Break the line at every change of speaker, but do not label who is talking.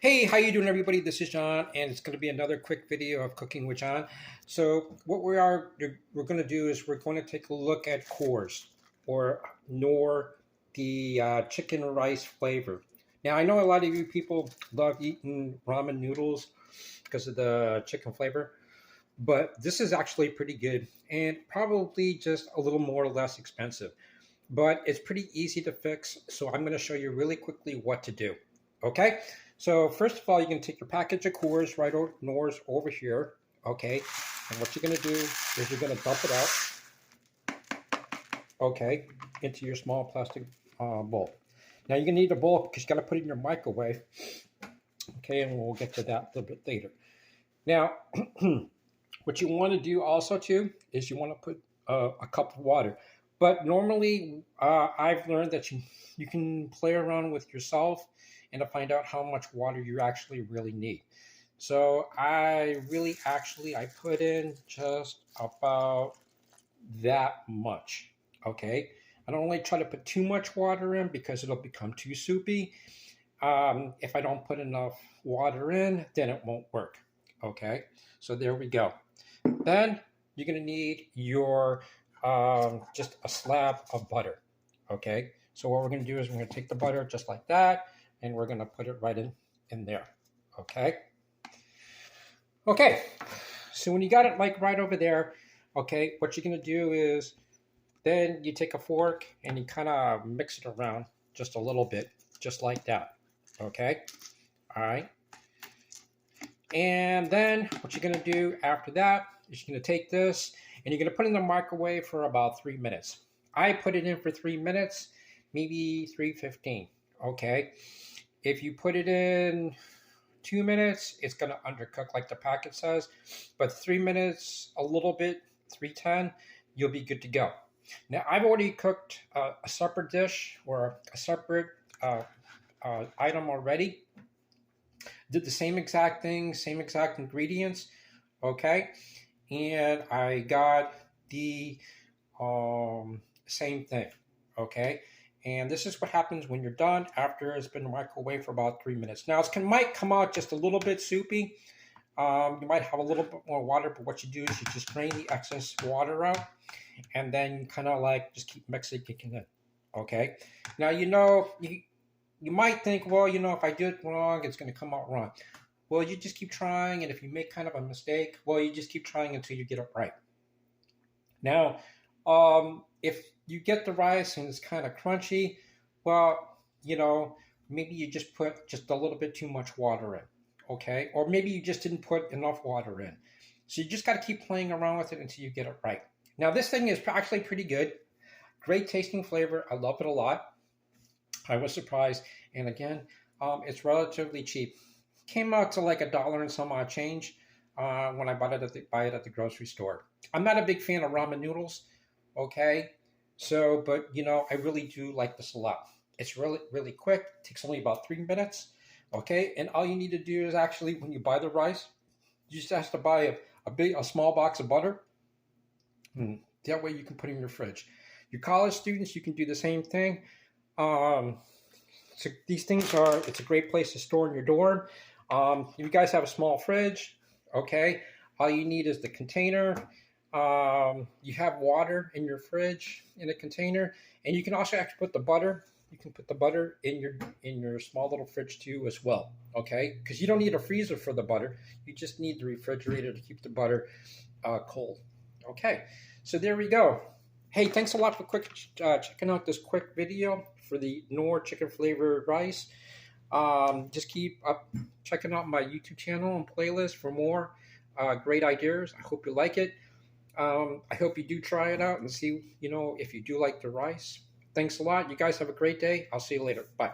Hey, how you doing, everybody? This is John, and it's going to be another quick video of cooking with John. So, what we're going to do is we're going to take a look at Coors or Knorr, the chicken rice flavor. Now, I know a lot of you people love eating ramen noodles because of the chicken flavor, but this is actually pretty good and probably just a little more or less expensive. But it's pretty easy to fix, so I'm going to show you really quickly what to do. Okay, so first of all, you can take your package of Coors, right, or Knorr's over here. Okay, and what you're going to do is you're going to dump it out, okay, into your small plastic bowl. Now you're going to need a bowl because you got to put it in your microwave. Okay, and we'll get to that a little bit later. Now, what you want to do also too is you want to put a cup of water. But normally, I've learned that you can play around with yourself and to find out how much water you actually really need. So I put in just about that much. Okay, I don't really try to put too much water in because it'll become too soupy. If I don't put enough water in, then it won't work. Okay, so there we go. Then you're going to need your just a slab of butter. Okay, so what we're going to do is we're going to take the butter just like that, and we're going to put it right in there. Okay. Okay. So when you got it like right over there, okay, what you're going to do is then you take a fork and you kind of mix it around just a little bit, just like that. Okay. All right. And then what you're going to do after that is you're going to take this and you're going to put it in the microwave for about 3 minutes. I put it in for 3 minutes, maybe 3:15. Okay. If you put it in 2 minutes, it's going to undercook like the packet says. But 3 minutes, a little bit, 3:10, you'll be good to go. Now, I've already cooked a separate dish or a separate item already. Did the same exact thing, same exact ingredients. Okay. And I got the same thing. Okay. And this is what happens when you're done after it's been microwaved for about 3 minutes. Now, it might come out just a little bit soupy. You might have a little bit more water, but what you do is you just drain the excess water out and then kind of like just keep mixing it in. Okay. Now, you might think, well, if I do it wrong, it's going to come out wrong. Well, you just keep trying, and if you make kind of a mistake, well, you just keep trying until you get it right. Now, if you get the rice and it's kind of crunchy, well, maybe you just put just a little bit too much water in, okay? Or maybe you just didn't put enough water in. So you just got to keep playing around with it until you get it right. Now, this thing is actually pretty good. Great tasting flavor. I love it a lot. I was surprised. And again, it's relatively cheap. Came out to like $1 and some odd change when I buy it at the grocery store. I'm not a big fan of ramen noodles, okay? So, but I really do like this a lot. It's really, really quick. It takes only about 3 minutes, okay? And all you need to do is actually, when you buy the rice, you just have to buy a small box of butter. That way you can put it in your fridge. Your college students, you can do the same thing. So these things it's a great place to store in your dorm. If you guys have a small fridge, okay, all you need is the container. You have water in your fridge in a container, and you can also actually put the butter. You can put the butter in your small little fridge too as well, okay? Because you don't need a freezer for the butter. You just need the refrigerator to keep the butter cold. Okay, so there we go. Hey, thanks a lot for checking out this quick video for the Knorr chicken flavored rice. Just keep checking out my YouTube channel and playlist for more great ideas. I hope you like it. I hope you do try it out and see, if you do like the rice. Thanks a lot. You guys have a great day. I'll see you later. Bye.